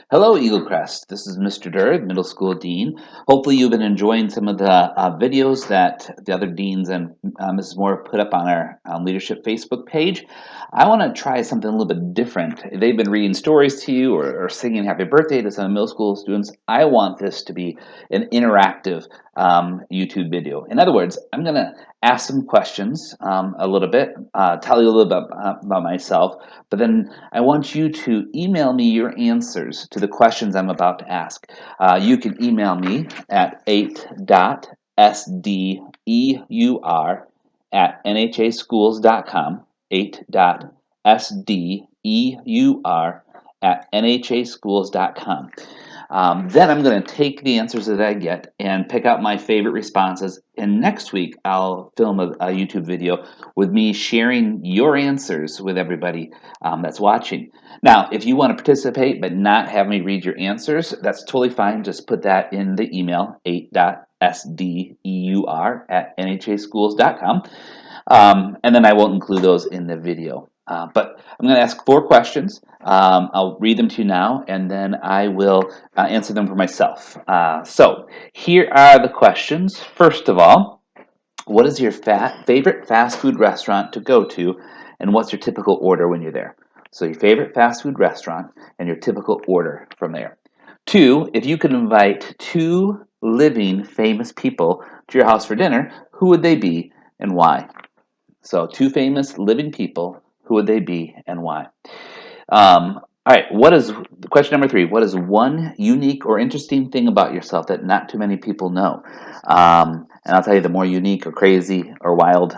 Hello, Eagle Crest. This is Mr. Deur, Middle School Dean. Hopefully, you've been enjoying some of the videos that the other deans and Mrs. Moore put up on our leadership Facebook page. I want to try something a little bit different. They've been reading stories to you or singing happy birthday to some middle school students. I want this to be an interactive YouTube video. In other words, I'm going to ask some questions a little bit, tell you a little bit about myself, but then I want you to email me your answers to the questions I'm about to ask. You can email me at 8.sdeur@nhaschools.com, 8.sdeur@nhaschools.com. Then I'm going to take the answers that I get and pick out my favorite responses. And next week, I'll film a YouTube video with me sharing your answers with everybody that's watching. Now, if you want to participate but not have me read your answers, that's totally fine. Just put that in the email, 8.sdeur@nhaschools.com. And then I won't include those in the video. But I'm going to ask 4 questions. I'll read them to you now, and then I will answer them for myself. So here are the questions. First of all, what is your favorite fast food restaurant to go to, and what's your typical order when you're there? So your favorite fast food restaurant and your typical order from there. 2, if you could invite 2 living famous people to your house for dinner, who would they be and why? So 2 famous living people, who would they be and why? All right, question number 3? What is one unique or interesting thing about yourself that not too many people know? And I'll tell you, the more unique or crazy or wild,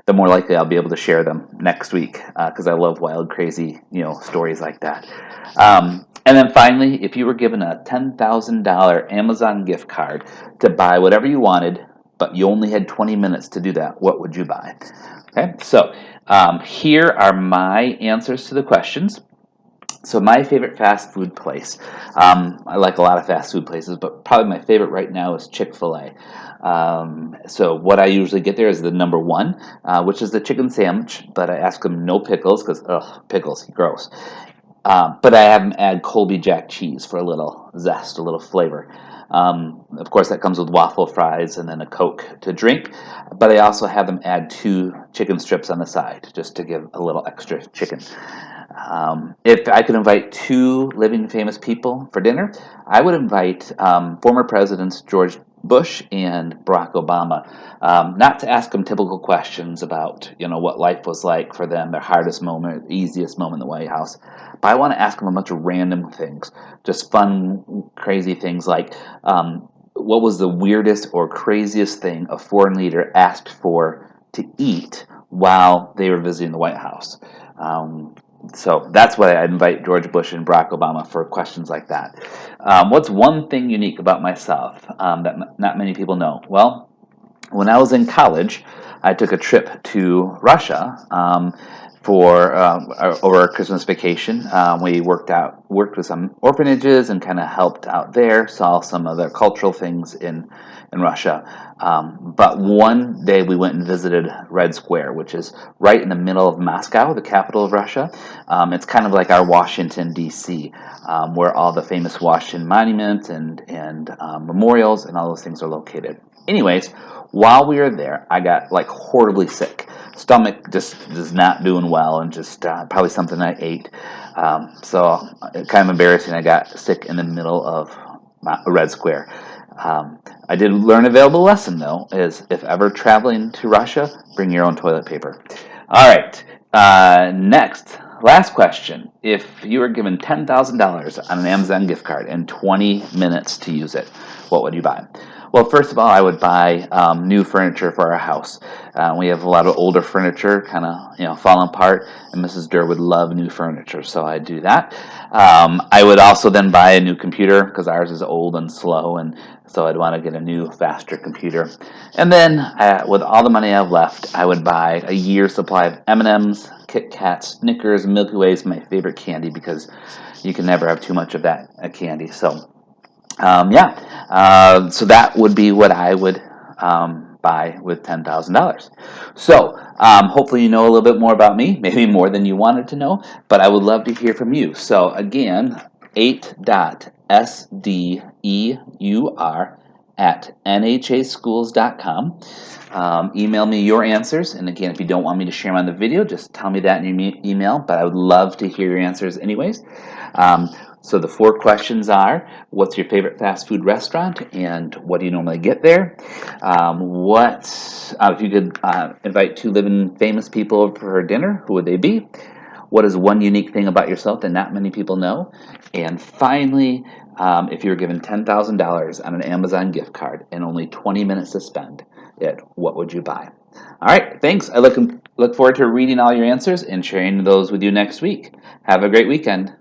the more likely I'll be able to share them next week because I love wild, crazy, stories like that. And then finally, if you were given a $10,000 Amazon gift card to buy whatever you wanted, but you only had 20 minutes to do that, what would you buy? Okay, so here are my answers to the questions. So my favorite fast food place, I like a lot of fast food places, but probably my favorite right now is Chick-fil-A. So what I usually get there is the number 1, which is the chicken sandwich, but I ask them no pickles because, pickles, gross. But I have them add Colby Jack cheese for a little zest, a little flavor. Of course, that comes with waffle fries and then a Coke to drink. But I also have them add 2 chicken strips on the side just to give a little extra chicken. If I could invite 2 living famous people for dinner, I would invite former presidents George Bush and Barack Obama, not to ask them typical questions about what life was like for them, their hardest moment, easiest moment in the White House, but I want to ask them a bunch of random things, just fun, crazy things like what was the weirdest or craziest thing a foreign leader asked for to eat while they were visiting the White House. So that's why I invite George Bush and Barack Obama for questions like that. What's one thing unique about myself that not many people know? Well, when I was in college, I took a trip to Russia for over our Christmas vacation. We worked with some orphanages and kind of helped out there, saw some of the cultural things in Russia. But one day we went and visited Red Square, which is right in the middle of Moscow, the capital of Russia. It's kind of like our Washington, D.C., where all the famous Washington monuments and memorials and all those things are located. Anyways, while we were there, I got horribly sick. Stomach just is not doing well, and just probably something I ate. So kind of embarrassing. I got sick in the middle of Red Square. I did learn a valuable lesson, though, is if ever traveling to Russia, bring your own toilet paper. All right, next, last question. If you were given $10,000 on an Amazon gift card and 20 minutes to use it, what would you buy? Well, first of all, I would buy new furniture for our house. We have a lot of older furniture, kind of falling apart, and Mrs. Deur would love new furniture, so I'd do that. I would also then buy a new computer because ours is old and slow, and so I'd want to get a new, faster computer. And then, with all the money I have left, I would buy a year's supply of M&Ms, Kit Kats, Snickers, Milky Ways, my favorite candy, because you can never have too much of that candy. So. So that would be what I would buy with $10,000. So hopefully you know a little bit more about me, maybe more than you wanted to know, but I would love to hear from you. So again, 8.sdeur@nhaschools.com. Email me your answers. And again, if you don't want me to share them on the video, just tell me that in your email. But I would love to hear your answers anyways. So the 4 questions are: what's your favorite fast food restaurant, and what do you normally get there? If you could invite 2 living famous people over for dinner, who would they be? What is one unique thing about yourself that not many people know? And finally, if you were given $10,000 on an Amazon gift card and only 20 minutes to spend it, what would you buy? All right, thanks. I look forward to reading all your answers and sharing those with you next week. Have a great weekend.